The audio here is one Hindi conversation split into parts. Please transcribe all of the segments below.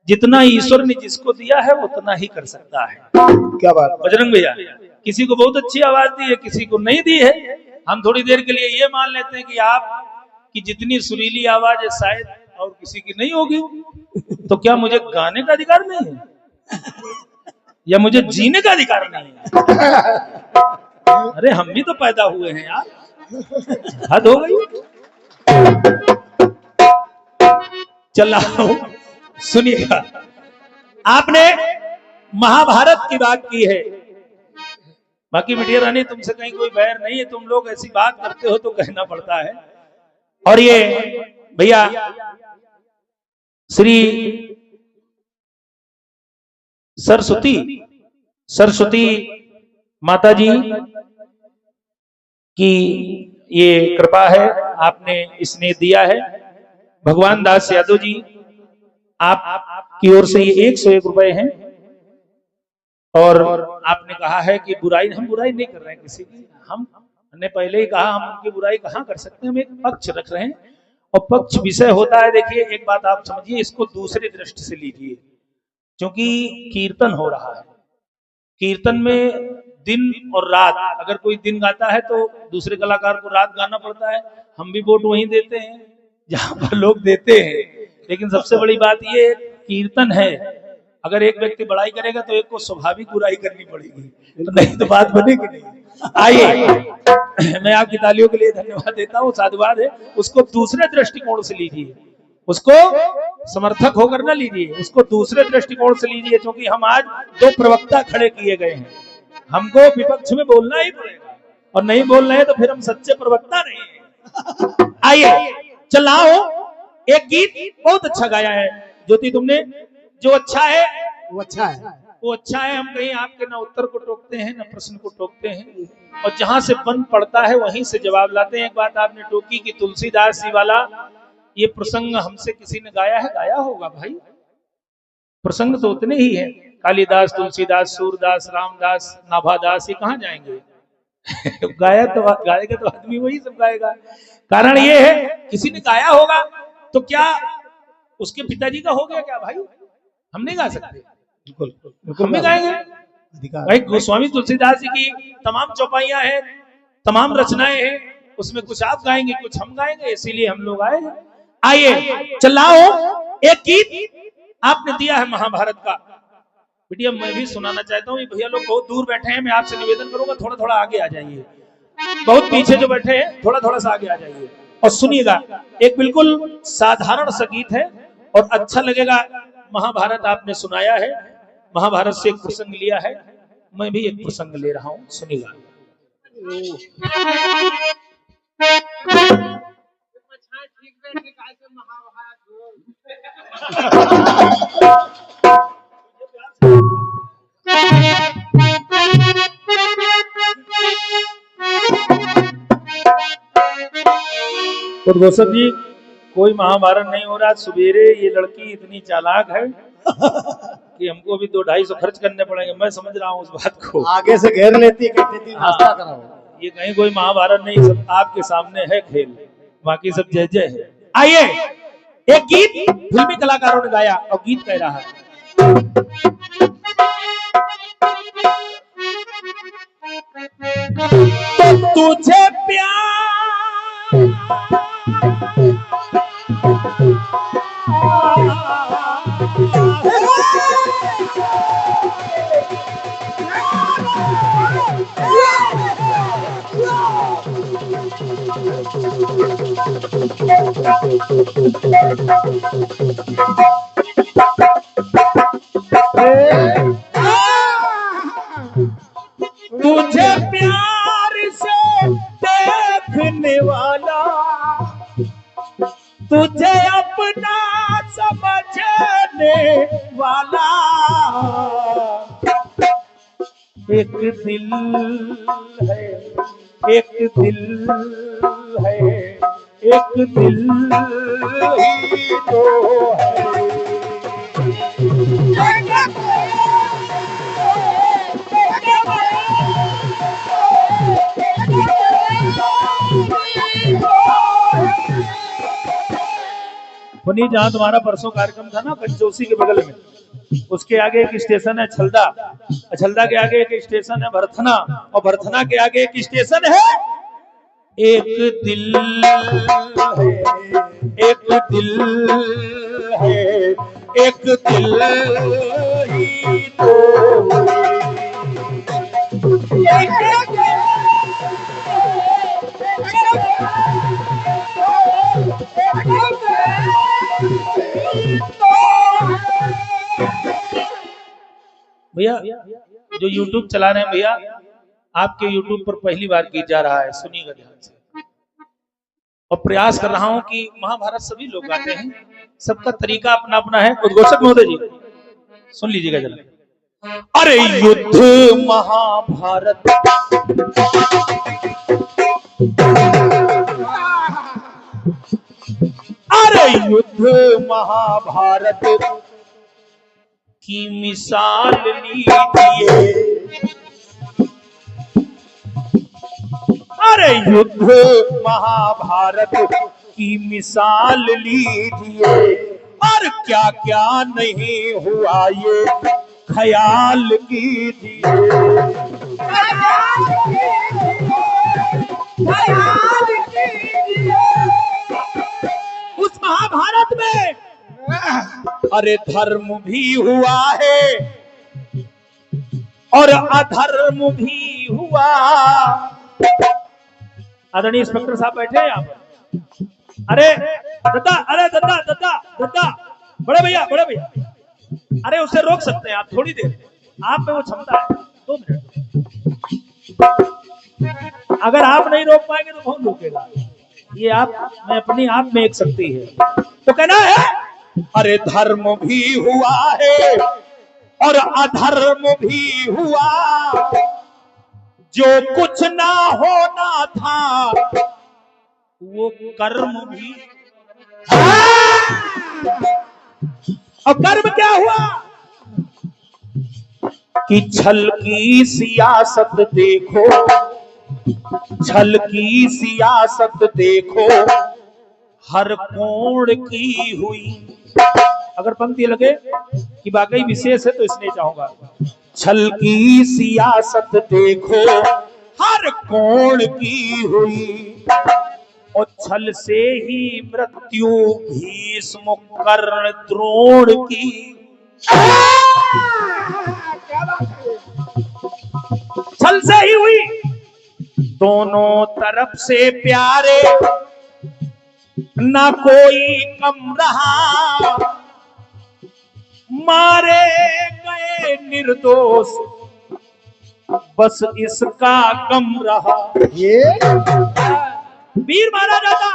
जितना ईश्वर ने जिसको दिया है उतना ही कर सकता है। क्या बात। बजरंग भैया, किसी को बहुत अच्छी आवाज दी है, किसी को नहीं दी है। हम थोड़ी देर के लिए ये मान लेते हैं कि आपकी जितनी सुरीली आवाज है शायद और किसी की नहीं होगी, तो क्या मुझे गाने का अधिकार नहीं है या मुझे जीने का अधिकार नहीं है? अरे हम भी तो पैदा हुए हैं यार, हद हो गई। चला सुनिएगा, आपने महाभारत की बात की है। बाकी मीडिया रानी तुमसे कहीं कोई बैर नहीं है, तुम लोग ऐसी बात करते हो तो कहना पड़ता है। और ये भैया श्री सरस्वती माता जी की ये कृपा है, आपने इसने दिया है। भगवान दास यादव जी, आपकी ओर से ये 101 रुपए हैं। और आपने कहा है कि हम बुराई नहीं कर रहे हैं किसी की। हमने पहले ही कहा हम उनकी बुराई कहाँ कर सकते हैं, हम एक पक्ष रख रहे हैं और पक्ष विषय होता है। देखिए एक बात आप समझिए, इसको दूसरी दृष्टि से लीजिए। क्योंकि कीर्तन हो रहा है, कीर्तन में दिन और रात, अगर कोई दिन गाता है तो दूसरे कलाकार को रात गाना पड़ता है। हम भी वोट वहीं देते हैं जहां पर लोग देते हैं। लेकिन सबसे बड़ी बात ये कीर्तन है, अगर एक व्यक्ति बड़ाई करेगा तो एक को स्वाभाविक बुराई करनी पड़ेगी, तो नहीं तो बात बनेगी नहीं। आइए, मैं आपकी तालियों के लिए धन्यवाद देता हूँ, साधुवाद है। उसको दूसरे दृष्टिकोण से लीजिए, उसको समर्थक होकर ना लीजिए, उसको दूसरे दृष्टिकोण से लीजिए। क्योंकि हम आज 2 प्रवक्ता खड़े किए गए हैं, हमको विपक्ष में बोलना ही पड़ेगा, और नहीं बोल रहे हैं तो फिर हम सच्चे प्रवक्ता नहीं है। आइए चलाओ, एक गीत बहुत अच्छा गाया है ज्योति तुमने, जो अच्छा है वो अच्छा है, वो अच्छा है। हम कहीं आपके ना उत्तर को टोकते हैं ना प्रश्न को टोकते हैं, और जहां से बंद पड़ता है वहीं से जवाब लाते हैं। एक बात आपने टोकी कि तुलसीदास जी वाला ये प्रसंग हमसे किसी ने गाया है, गाया होगा भाई, प्रसंग तो उतने ही है। कालिदास, तुलसीदास, सूरदास, रामदास, नाभादास, ये कहाँ जाएंगे? गाएगा तो आदमी वही सब गाएगा। कारण ये है किसी ने गाया होगा, तो क्या उसके पिताजी का हो गया क्या भाई? हम नहीं गा सकते, बिल्कुल हम भी गाएंगे भाई। गोस्वामी तुलसीदास जी की तमाम चौपाइयां हैं, तमाम रचनाएं हैं, उसमें कुछ आप गाएंगे कुछ हम गाएंगे, इसीलिए हम लोग आए हैं। आइए चलाओ, एक गीत आपने दिया है महाभारत का, बेटिया मैं भी सुनाना चाहता हूँ। भैया लोग बहुत दूर बैठे हैं, मैं आपसे निवेदन करूंगा थोड़ा थोड़ा आगे आ जाइए, बहुत पीछे जो बैठे हैं थोड़ा थोड़ा सा आगे आ जाइए और सुनिएगा। एक बिल्कुल साधारण सा गीत है और अच्छा लगेगा। महाभारत आपने सुनाया है, महाभारत से एक प्रसंग लिया है, मैं भी एक प्रसंग ले रहा हूँ, सुनिएगा। और गोसब जी, कोई महाभारत नहीं हो रहा। सवेरे ये लड़की इतनी चालाक है कि हमको भी 200-250 खर्च करने पड़ेंगे। मैं समझ रहा हूँ उस बात को, आगे से घेर लेती है, कहती थी नाश्ता कराओ। ये कहीं कोई महाभारत नहीं, सब आपके सामने है खेल, बाकी सब जय जय है। आइए, एक गीत फिल्मी कलाकारों ने गाया और गीत कह रहा है, तो तुझे प्यार तुझे प्यार से देखने वाला, तुझे अपना समझने वाला, एक दिल है, एक दिल है, एक दिल ही तो है। पुनी जहाँ तुम्हारा परसों कार्यक्रम था ना कंचौसी के बगल में, उसके आगे एक स्टेशन है छलदा, छलदा के आगे एक स्टेशन है भरथना, और भरथना के आगे एक स्टेशन है एक दिल है, एक दिल है, एक दिल ही तो भैया जो YouTube चला रहे हैं भैया, आपके YouTube पर पहली बार गीत जा रहा है, सुनिएगा ध्यान से। और प्रयास कर रहा हूं कि महाभारत सभी लोग गाते हैं, सबका तरीका अपना अपना है। उद्घोषक महोदय जी सुन लीजिएगा जरा। अरे युद्ध महाभारत अरे युद्ध महाभारत की मिसाल लीजिए, अरे युद्ध महाभारत की मिसाल लीजिए, और क्या क्या नहीं हुआ ये ख्याल कीजिए। उस महाभारत में अरे धर्म भी हुआ है और अधर्म भी हुआ। आदरणीय इंस्पेक्टर साहब बैठे हैं यहाँ पर। अरे दद्दा, अरे दद्दा दद्दा दद्दा, बड़े भैया बड़े भैया, अरे उसे रोक सकते हैं आप थोड़ी देर, आप में वो क्षमता है, 2 मिनट। अगर आप नहीं रोक पाएंगे तो कौन रोकेगा? ये आप में अपनी आप में एक शक्ति है। तो कहना है अरे धर्म भी हुआ है और अधर्म भी हुआ, जो कुछ ना होना था वो कर्म भी। और कर्म क्या हुआ कि छल की सियासत देखो, छल की सियासत देखो हर कोण की हुई। अगर पंक्ति लगे कि वाकई विशेष है तो इसलिए चाहूंगा। छल की सियासत देखो हर कोण की हुई, और छल से ही मृत्यु भीष्म कर्ण द्रोण की। छल से ही हुई, दोनों तरफ से प्यारे ना कोई कम रहा, मारे गए निर्दोष बस इसका गम रहा। ये वीर मारा जाता,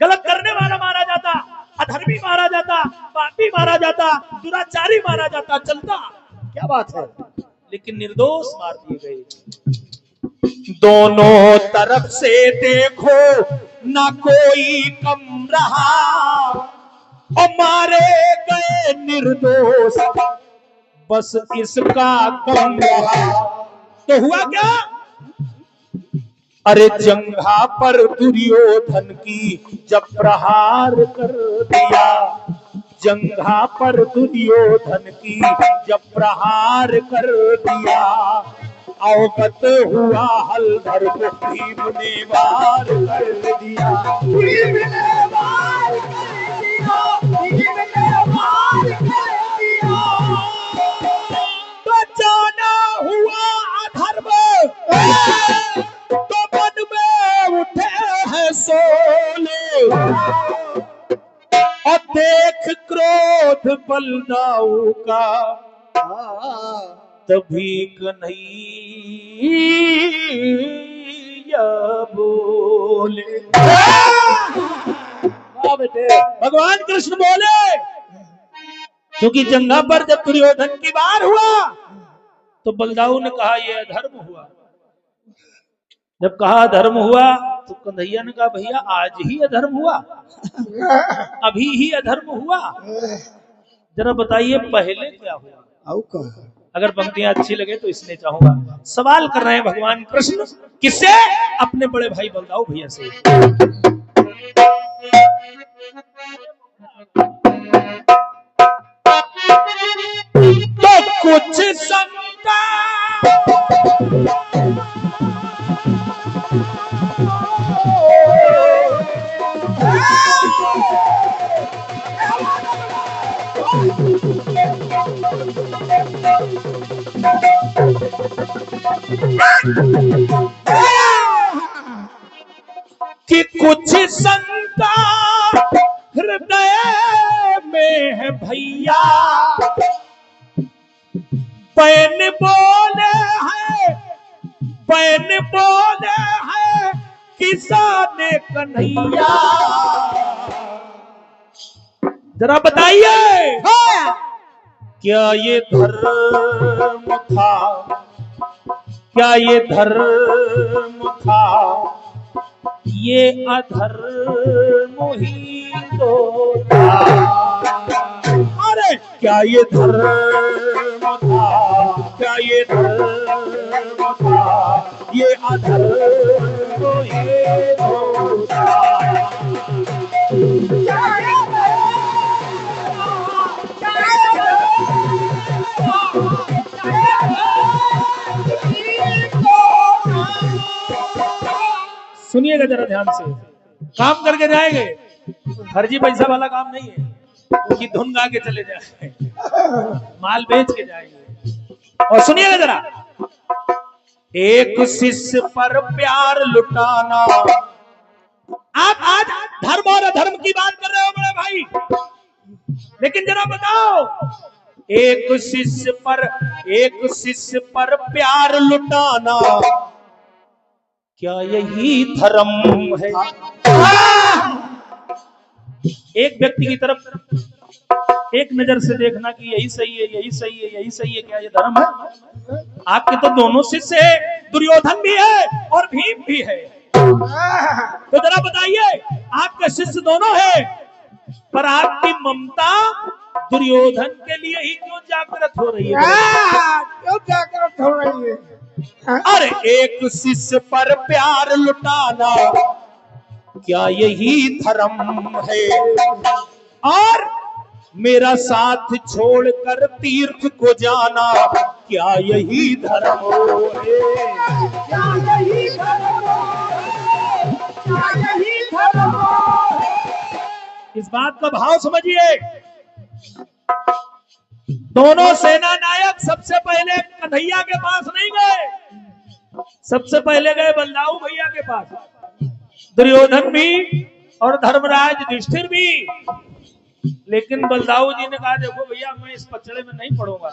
गलत करने वाला मारा जाता, अधर्मी मारा जाता, पापी मारा जाता, दुराचारी मारा जाता, चलता। क्या बात है। लेकिन निर्दोष मार दिए गए। दोनों तरफ से देखो ना कोई कम रहा, और मारे गए निर्दोष बस इसका गम रहा। तो हुआ क्या? अरे जंघा पर दुर्योधन की जब प्रहार कर दिया, जंघा पर दुर्योधन की जब प्रहार कर दिया, अवगत हुआ हलधर को भीम ने वार कर दिया। भीम ने वार कर दिया, भीम ने वार कर दिया। बचाना हुआ अधर्म तो मन में उठे हैं सोले, और देख क्रोध बलदाऊ का तभी कन्हैया बोले। भगवान कृष्ण बोले, क्योंकि जंगा पर जब दुर्योधन की वार हुआ तो बलदाऊ ने कहा यह अधर्म हुआ। जब कहा धर्म हुआ तो कन्हैया ने कहा भैया आज ही अधर्म हुआ, अभी ही अधर्म हुआ, जरा बताइए पहले क्या हुआ। अगर पंक्तियां अच्छी लगे तो इसलिए चाहूंगा। सवाल कर रहे हैं भगवान कृष्ण, किससे? अपने बड़े भाई बलदाऊ भैया से। तो कुछ शंका कि कुछ शंका हृदय में है भैया, बैन बोले हैं, बैन बोले हैं किसान कन्हैया। जरा बताइए क्या ये धर्म था, क्या ये धर्म था, ये अधर्म ही तो था। अरे क्या ये धर्म था, क्या ये धर्म था, ये अधर्म ही तो था। सुनिएगा जरा ध्यान से, काम करके जाएंगे, फर्जी पैसा वाला काम नहीं है कि धुन गा के चले जाए, माल बेच के जाएंगे। और सुनिएगा जरा, एक शिष्य पर प्यार लुटाना। आप आज धर्म और अधर्म की बात कर रहे हो बड़े भाई, लेकिन जरा बताओ, एक शिष्य पर प्यार लुटाना, क्या यही धर्म है? एक व्यक्ति की तरफ एक नजर से देखना कि यही सही है, यही सही है, यही सही है, क्या ये धर्म है? आपके तो दोनों शिष्य है, दुर्योधन भी है और भीम भी है। तो जरा बताइए, आपके शिष्य दोनों है, पर आपकी ममता दुर्योधन के लिए ही क्यों जागृत हो रही है? क्यों जागृत हो रही है? अरे एक शिष्य पर प्यार लुटाना, क्या यही धर्म है? और मेरा साथ छोड़कर तीर्थ को जाना, क्या यही धर्म है? क्या यही धर्म है? क्या यही धर्म है? इस बात का भाव समझिए। दोनों सेना नायक सबसे पहले कन्हैया के पास नहीं गए, सबसे पहले गए बलदाऊ भैया के पास, दुर्योधन भी और धर्मराज युधिष्ठिर भी। लेकिन बलदाऊ जी ने कहा, देखो भैया मैं इस पचड़े में नहीं पड़ूंगा,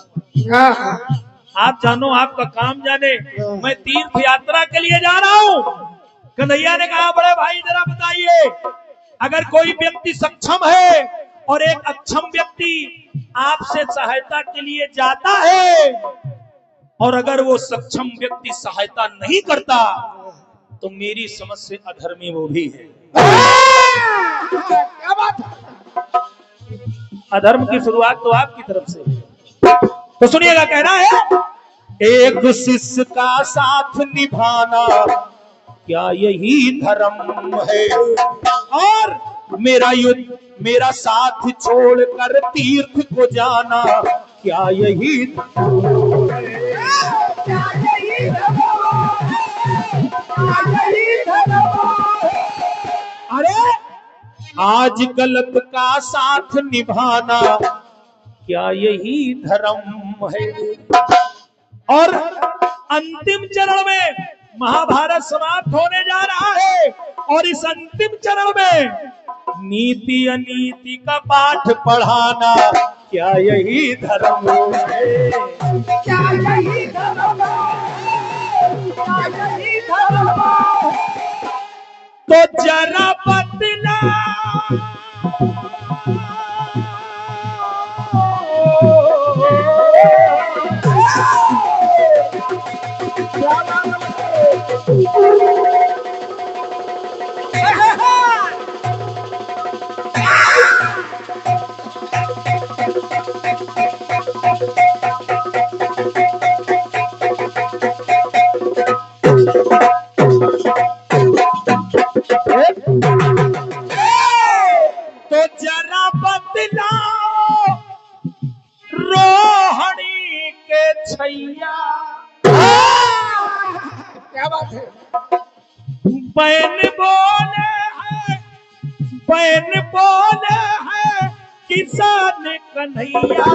आप जानो, आपका काम जाने, मैं तीर्थ यात्रा के लिए जा रहा हूं। कन्हैया ने कहा, बड़े भाई जरा बताइए, अगर कोई व्यक्ति सक्षम है और एक अक्षम व्यक्ति आपसे सहायता के लिए जाता है, और अगर वो सक्षम व्यक्ति सहायता नहीं करता, तो मेरी समझ से अधर्मी वो भी है। क्या बात है? अधर्म की शुरुआत तो आपकी तरफ से है। तो सुनिएगा, कहना है, एक शिष्य का साथ निभाना, क्या यही धर्म है? और मेरा साथ छोड़कर तीर्थ को जाना, क्या यही धर्म है? क्या यही धर्म है? क्या यही धर्म है? अरे आज गलत का साथ निभाना, क्या यही धर्म है? और अंतिम चरण में महाभारत समाप्त होने जा रहा है, और इस अंतिम चरण में नीति अनीति का पाठ पढ़ाना, क्या यही धर्म है? क्या यही धर्म है? क्या यही धर्म है? तो जरा बदला छैया। क्या बात है? बैन बोले है किसान कन्हैया।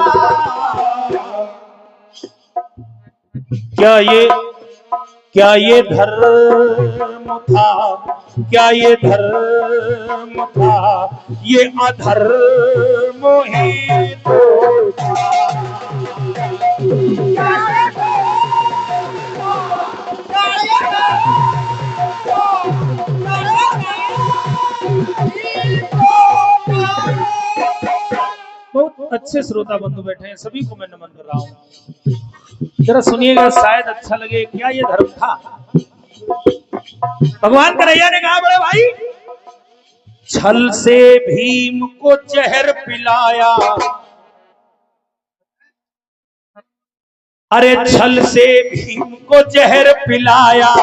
क्या ये धर्म था, क्या ये धर्म था, ये अधर्म ही तो था। बहुत अच्छे श्रोता बंधु बैठे हैं, सभी को मैं नमन कर रहा हूँ। जरा सुनिएगा, शायद अच्छा लगे। क्या ये धर्म था? भगवान कन्हैया ने कहा, बड़े भाई, छल से भीम को जहर पिलाया। अरे छल से भीम को जहर पिलाया,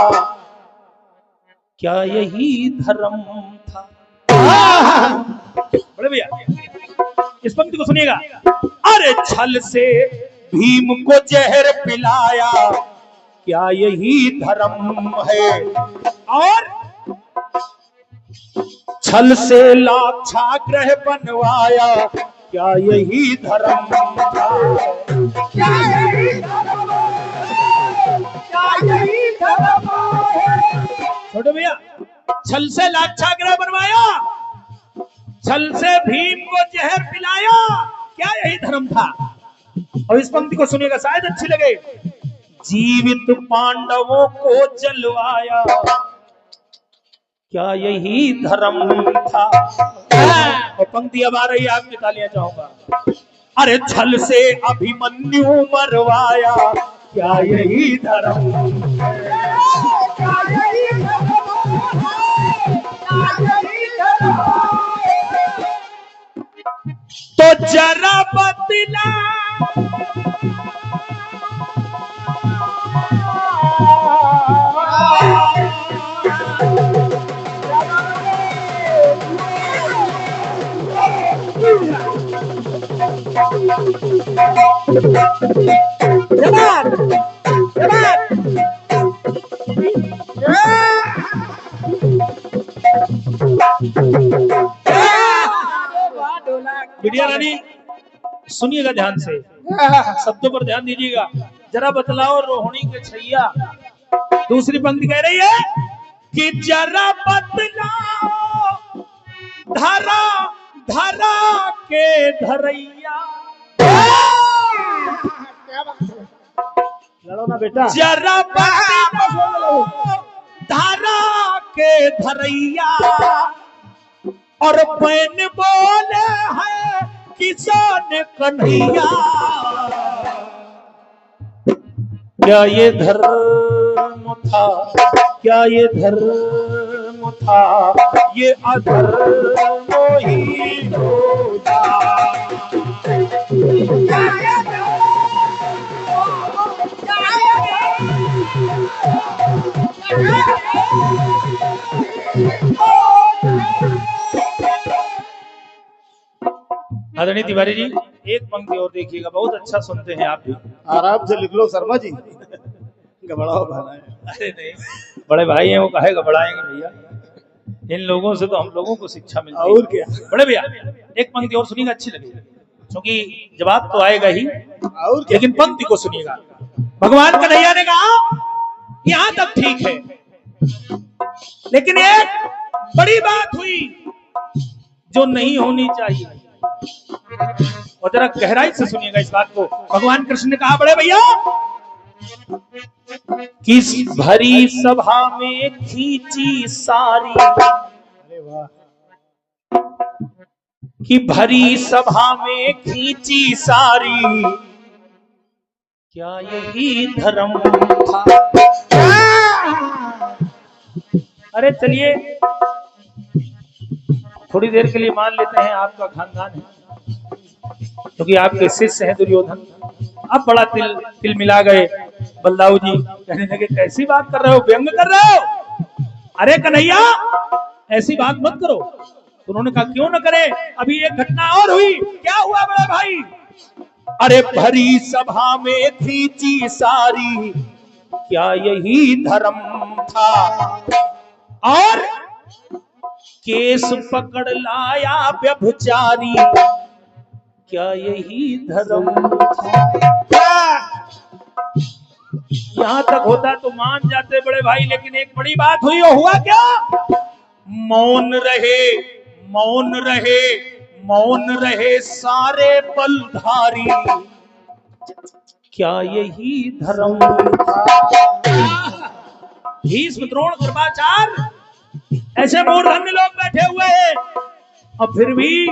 क्या यही धर्म था? बड़े भैया, इस पंक्ति को सुनिएगा। अरे छल से भीम को जहर पिलाया, क्या यही धर्म है? और छल से लाक्षागृह बनवाया, क्या यही धर्म था? क्या यही धर्म है? क्या यही धर्म है? छोटे भैया, छल से लाक्षागृह बनवाया, छल से भीम को जहर पिलाया, क्या यही धर्म था? और इस पंक्ति को सुनिएगा, शायद अच्छी लगे। जीवित पांडवों को जलवाया, क्या यही धर्म था? और पंक्ति अब आ रही है, आपकी तालियां चाहूंगा। अरे छल से अभिमन्यु मरवाया, क्या यही धर्म है? क्या यही धर्म है? क्या यही धर्म है? तो जरा बतला बिटिया रानी, सुनिएगा ध्यान से, शब्दों पर ध्यान दीजिएगा। जरा बतलाओ रोहिणी के छैया। दूसरी पंक्ति कह रही है कि जरा बतलाओ धरा धरा के धरैया। लड़ो ना बेटा। जरा बतलाओ धरा के धरैया, और बैन बोले है किसान कन्हैया। क्या ये धर्म था, क्या ये धर्म था, ये अधर्म ही तो था। आदरणीय तिवारी जी, एक पंक्ति और देखिएगा, बहुत अच्छा सुनते हैं आप भी। आराम से लिख लो शर्मा जी, घबराओ भाना है। अरे नहीं, बड़े भाई हैं, वो काहे घबराएंगे भैया। इन लोगों से तो हम लोगों को शिक्षा मिलती है। और क्या। बड़े भैया, एक पंक्ति और सुनिएगा, अच्छी लगेगी, क्योंकि जवाब तो आएगा ही, और क्या। लेकिन पंक्ति को सुनिएगा। भगवान कन्हैया ने कहा, यहां तक ठीक है, लेकिन एक बड़ी बात हुई जो नहीं होनी चाहिए। और जरा गहराई से सुनिएगा इस बात को। भगवान कृष्ण ने कहा, बड़े भैया, किस भरी सभा में खींची सारी, अरे वाह, कि भरी सभा में खींची सारी, क्या यही धर्म था? अरे चलिए, थोड़ी देर के लिए मान लेते हैं आपका खानदान है, क्योंकि आपके शिष्य हैं दुर्योधन। अब बड़ा तिल मिला गए। बलदाऊ जी कहने लगे, कैसी बात कर रहे हो, व्यंग कर रहे हो? अरे कन्हैया, ऐसी बात मत करो। उन्होंने कहा, क्यों न करे, अभी एक घटना और हुई। क्या हुआ बड़े भाई? अरे भरी सभा में खींची सारी, क्या यही धर्म था? और केस पकड़ लाया व्यभिचारी, क्या यही धर्म था? यहां तक होता तो मान जाते बड़े भाई, लेकिन एक बड़ी बात हुई। वो हुआ क्या? मौन रहे, मौन रहे, मौन रहे सारे बलधारी, क्या यही धर्म था? भीष्म, द्रोण, कृपाचार्य ऐसे मूर्धन्य लोग बैठे हुए हैं, और फिर भी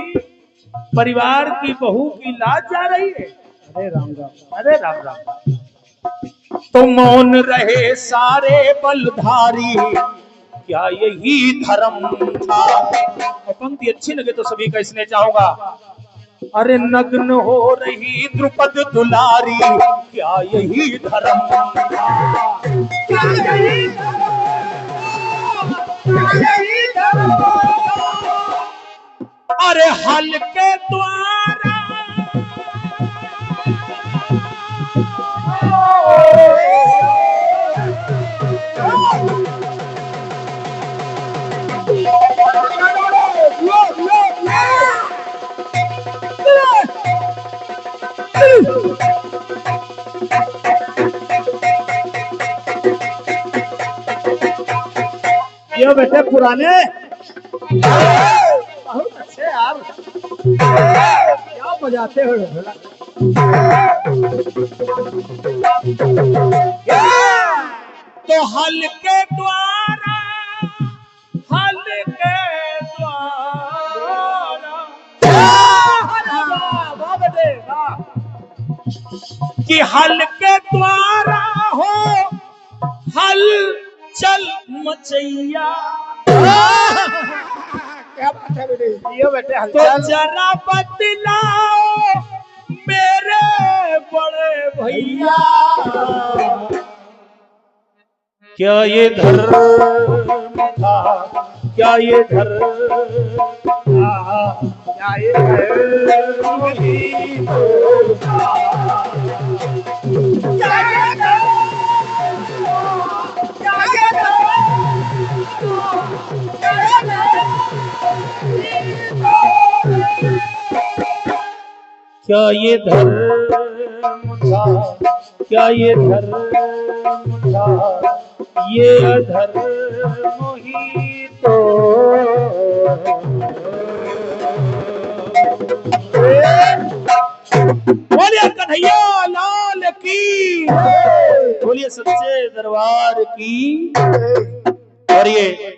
परिवार की बहू की लाज जा रही है। अरे राम राम, अरे राम राम। तो मौन रहे सारे बलधारी, क्या यही धर्म था? और पंक्ति अच्छी लगे तो सभी का इसने चाहूंगा। अरे नग्न हो रही द्रुपद दुलारी, क्या यही धर्म था? क्या यही धर्म? क्या यही धर्म? अरे हल के द्वारा ये बेटे पुराने बहुत अच्छे यार, क्या बजाते हो? तो हल के द्वारा, हल के द्वारा, कि हल के द्वारा हो हल चल मचैया। क्या बात है बेटे? ये बेटे तो हलचल। जरा बतलाओ मेरे बड़े भैया, क्या ये धर्म था? क्या ये धर्म था? क्या ये धर्म ही तो था? क्या ये धर्म? क्या ये धर्म? क्या ये धर्म? क्या ये धर्म था? क्या ये धर्म था? ये अधर्म ही तो। बोलिए कन्हैया लाल की, बोलिए सच्चे दरबार की। और ये